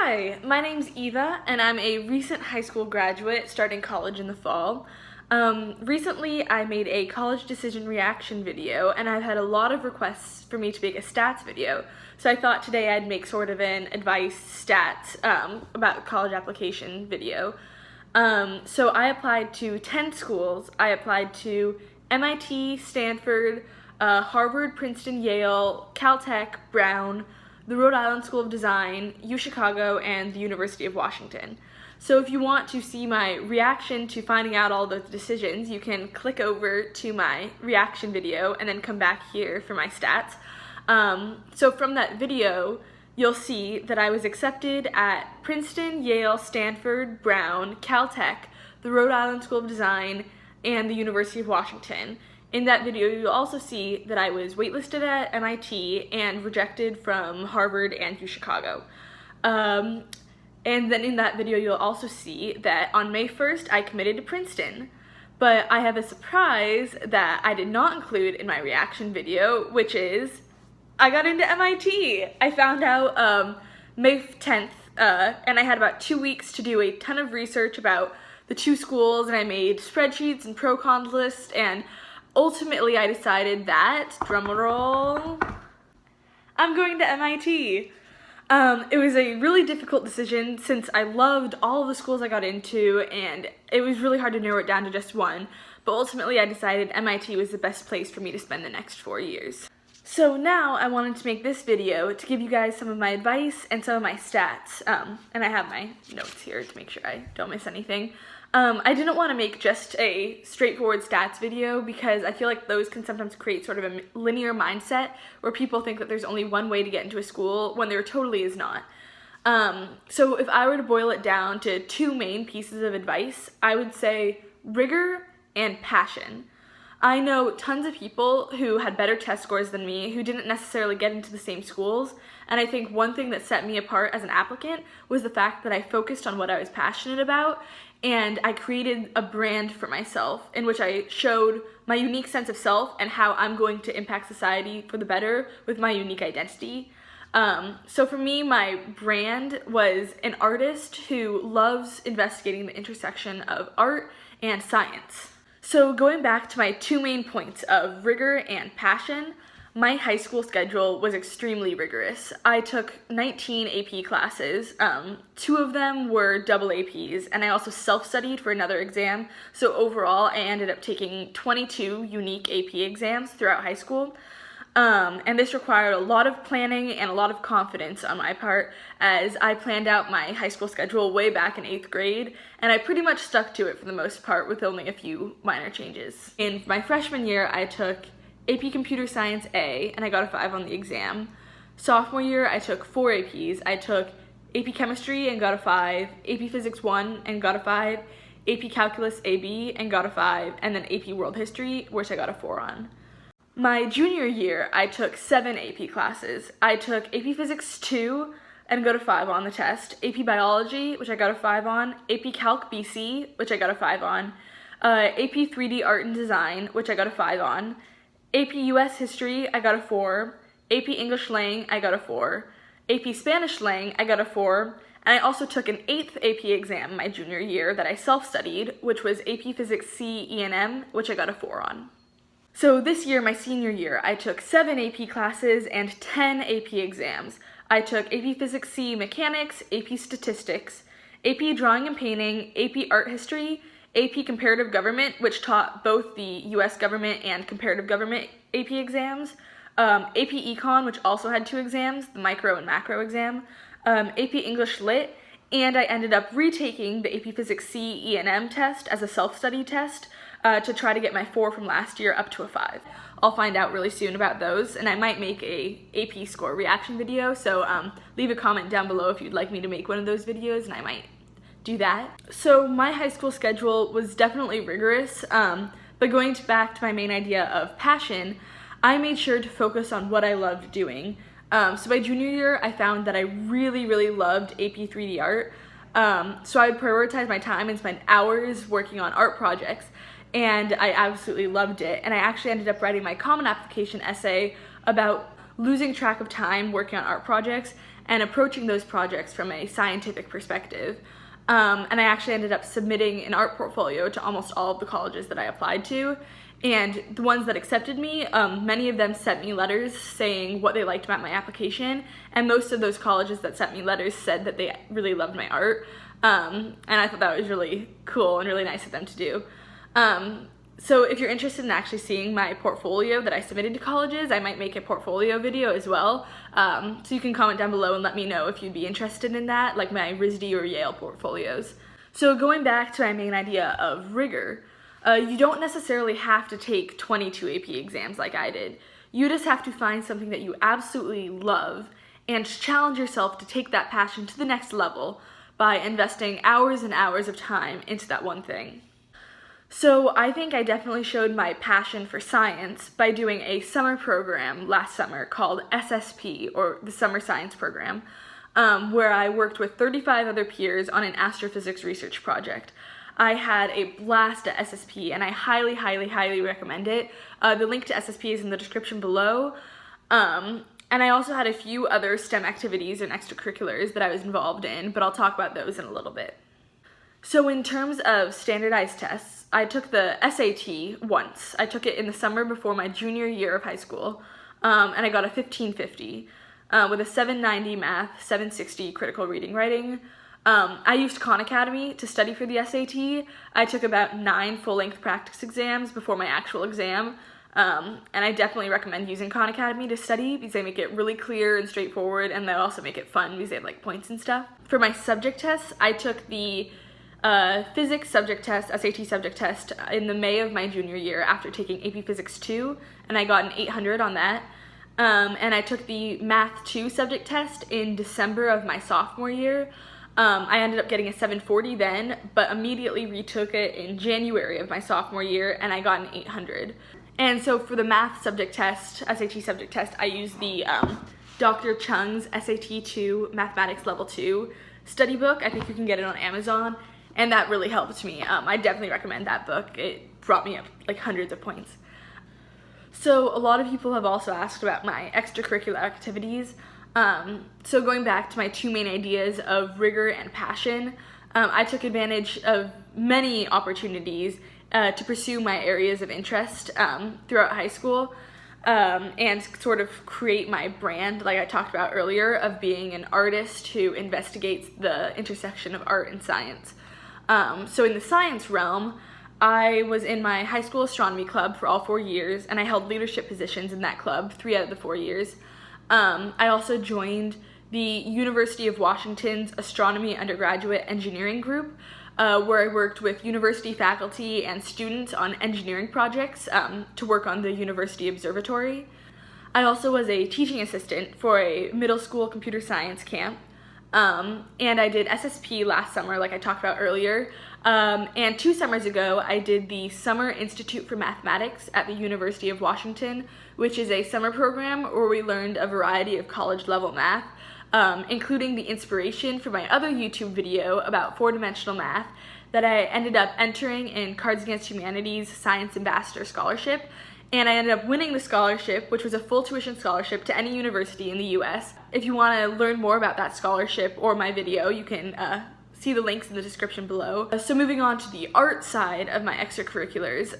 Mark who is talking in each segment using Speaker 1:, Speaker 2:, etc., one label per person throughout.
Speaker 1: Hi, my name's Eva, and I'm a recent high school graduate starting college in the fall. Recently, I made a college decision reaction video, and I've had a lot of requests for me to make a stats video. So I thought today I'd make sort of an advice stats about college application video. So I applied to 10 schools. I applied to MIT, Stanford, Harvard, Princeton, Yale, Caltech, Brown, the Rhode Island School of Design, UChicago, and the University of Washington. So if you want to see my reaction to finding out all those decisions, you can click over to my reaction video and then come back here for my stats. So from that video, you'll see that I was accepted at Princeton, Yale, Stanford, Brown, Caltech, the Rhode Island School of Design, and the University of Washington. In that video, you'll also see that I was waitlisted at MIT and rejected from Harvard and UChicago. And then in that video, you'll also see that on May 1st, I committed to Princeton. But I have a surprise that I did not include in my reaction video, which is I got into MIT. I found out May 10th, and I had about 2 weeks to do a ton of research about the two schools, and I made spreadsheets and pro-cons lists, and ultimately, I decided that, drumroll, I'm going to MIT. It was a really difficult decision since I loved all of the schools I got into, and it was really hard to narrow it down to just one, but ultimately I decided MIT was the best place for me to spend the next 4 years. So now I wanted to make this video to give you guys some of my advice and some of my stats, and I have my notes here to make sure I don't miss anything. I didn't want to make just a straightforward stats video because I feel like those can sometimes create sort of a linear mindset where people think that there's only one way to get into a school when there totally is not. So if I were to boil it down to two main pieces of advice, I would say rigor and passion. I know tons of people who had better test scores than me who didn't necessarily get into the same schools, and I think one thing that set me apart as an applicant was the fact that I focused on what I was passionate about, and I created a brand for myself in which I showed my unique sense of self and how I'm going to impact society for the better with my unique identity. So for me, my brand was an artist who loves investigating the intersection of art and science. So going back to my two main points of rigor and passion, my high school schedule was extremely rigorous. I took 19 AP classes, 2 of them were double APs, and I also self-studied for another exam, so overall I ended up taking 22 unique AP exams throughout high school. And this required a lot of planning and a lot of confidence on my part, as I planned out my high school schedule way back in 8th grade, and I pretty much stuck to it for the most part with only a few minor changes. In my freshman year, I took AP Computer Science A, and I got a 5 on the exam. Sophomore year, I took 4 APs. I took AP Chemistry and got a 5, AP Physics 1 and got a 5, AP Calculus AB and got a 5, and then AP World History, which I got a 4 on. My junior year, I took 7 AP classes. I took AP Physics 2 and got a 5 on the test, AP Biology, which I got a 5 on, AP Calc BC, which I got a 5 on, AP 3D Art and Design, which I got a 5 on, AP US History, I got a 4, AP English Lang, I got a 4, AP Spanish Lang, I got a 4, and I also took an 8th AP exam my junior year that I self-studied, which was AP Physics C E&M, which I got a 4 on. So this year, my senior year, I took 7 AP classes and 10 AP exams. I took AP Physics C Mechanics, AP Statistics, AP Drawing and Painting, AP Art History, AP Comparative Government, which taught both the US government and comparative government AP exams, AP Econ, which also had 2 exams, the micro and macro exam, AP English Lit, and I ended up retaking the AP Physics C E&M test as a self-study test to try to get my 4 from last year up to a 5. I'll find out really soon about those, and I might make a AP score reaction video, so leave a comment down below if you'd like me to make one of those videos, and I might do that. So my high school schedule was definitely rigorous, but going back to my main idea of passion, I made sure to focus on what I loved doing. So by junior year, I found that I really loved AP 3D art, so I would prioritize my time and spend hours working on art projects, and I absolutely loved it. And I actually ended up writing my common application essay about losing track of time working on art projects and approaching those projects from a scientific perspective. And I actually ended up submitting an art portfolio to almost all of the colleges that I applied to. And the ones that accepted me, many of them sent me letters saying what they liked about my application, and most of those colleges that sent me letters said that they really loved my art, and I thought that was really cool and really nice of them to do. So if you're interested in actually seeing my portfolio that I submitted to colleges, I might make a portfolio video as well, so you can comment down below and let me know if you'd be interested in that, like my RISD or Yale portfolios. So going back to my main idea of rigor, you don't necessarily have to take 22 AP exams like I did. You just have to find something that you absolutely love and challenge yourself to take that passion to the next level by investing hours and hours of time into that one thing. So I think I definitely showed my passion for science by doing a summer program last summer called SSP, or the Summer Science Program, where I worked with 35 other peers on an astrophysics research project. I had a blast at SSP, and I highly, highly, highly recommend it. The link to SSP is in the description below. And I also had a few other STEM activities and extracurriculars that I was involved in, but I'll talk about those in a little bit. So in terms of standardized tests, I took the SAT once. I took it in the summer before my junior year of high school, and I got a 1550 with a 790 math, 760 critical reading writing. I used Khan Academy to study for the SAT. I took about 9 full-length practice exams before my actual exam, and I definitely recommend using Khan Academy to study because they make it really clear and straightforward, and they also make it fun because they have like points and stuff. For my subject tests, I took the physics subject test, SAT subject test, in the May of my junior year after taking AP Physics 2, and I got an 800 on that. And I took the Math 2 subject test in December of my sophomore year. I ended up getting a 740 then, but immediately retook it in January of my sophomore year, and I got an 800. And so for the math subject test, SAT subject test, I used the Dr. Chung's SAT 2 Mathematics Level 2 study book. I think you can get it on Amazon, and that really helped me. I definitely recommend that book. It brought me up like hundreds of points. So a lot of people have also asked about my extracurricular activities. So going back to my two main ideas of rigor and passion, I took advantage of many opportunities to pursue my areas of interest throughout high school, and sort of create my brand, like I talked about earlier, of being an artist who investigates the intersection of art and science. So in the science realm, I was in my high school astronomy club for all 4 years, and I held leadership positions in that club 3 out of the 4 years. I also joined the University of Washington's Astronomy Undergraduate Engineering Group, where I worked with university faculty and students on engineering projects to work on the university observatory. I also was a teaching assistant for a middle school computer science camp, and I did SSP last summer, like I talked about earlier, and 2 summers ago I did the Summer Institute for Mathematics at the University of Washington, which is a summer program where we learned a variety of college-level math, including the inspiration for my other YouTube video about 4-dimensional math that I ended up entering in Cards Against Humanity's Science Ambassador Scholarship, and I ended up winning the scholarship, which was a full tuition scholarship to any university in the US. If you want to learn more about that scholarship or my video, you can see the links in the description below. So moving on to the art side of my extracurriculars,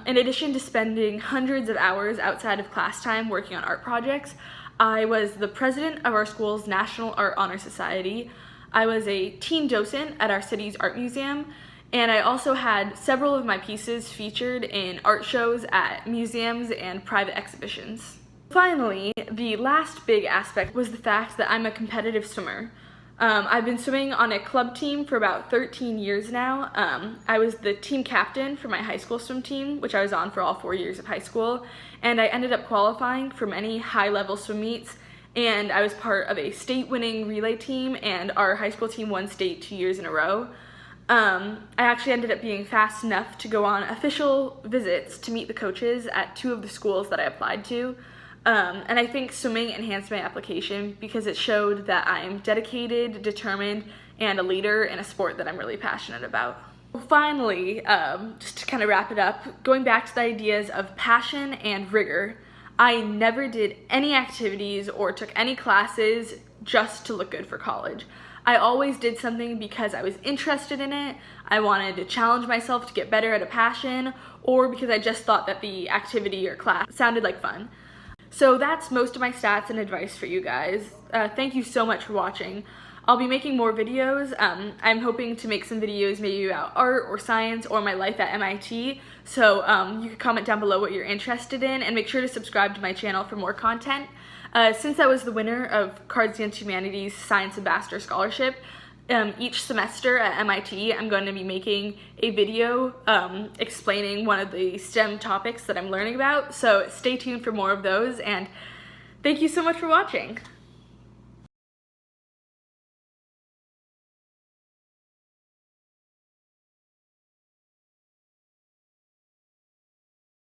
Speaker 1: in addition to spending hundreds of hours outside of class time working on art projects, I was the president of our school's National Art Honor Society. I was a teen docent at our city's art museum, and I also had several of my pieces featured in art shows at museums and private exhibitions. Finally, the last big aspect was the fact that I'm a competitive swimmer. I've been swimming on a club team for about 13 years now. I was the team captain for my high school swim team, which I was on for all 4 years of high school, and I ended up qualifying for many high-level swim meets, and I was part of a state-winning relay team, and our high school team won state 2 years in a row. I actually ended up being fast enough to go on official visits to meet the coaches at 2 of the schools that I applied to. And I think swimming enhanced my application because it showed that I'm dedicated, determined, and a leader in a sport that I'm really passionate about. Finally, just to kind of wrap it up, going back to the ideas of passion and rigor, I never did any activities or took any classes just to look good for college. I always did something because I was interested in it, I wanted to challenge myself to get better at a passion, or because I just thought that the activity or class sounded like fun. So that's most of my stats and advice for you guys. Thank you so much for watching. I'll be making more videos. I'm hoping to make some videos maybe about art or science or my life at MIT. So you can comment down below what you're interested in, and make sure to subscribe to my channel for more content. Since I was the winner of Cards Against Humanity's Science Ambassador Scholarship, each semester at MIT, I'm going to be making a video explaining one of the STEM topics that I'm learning about. So stay tuned for more of those, and thank you so much for watching.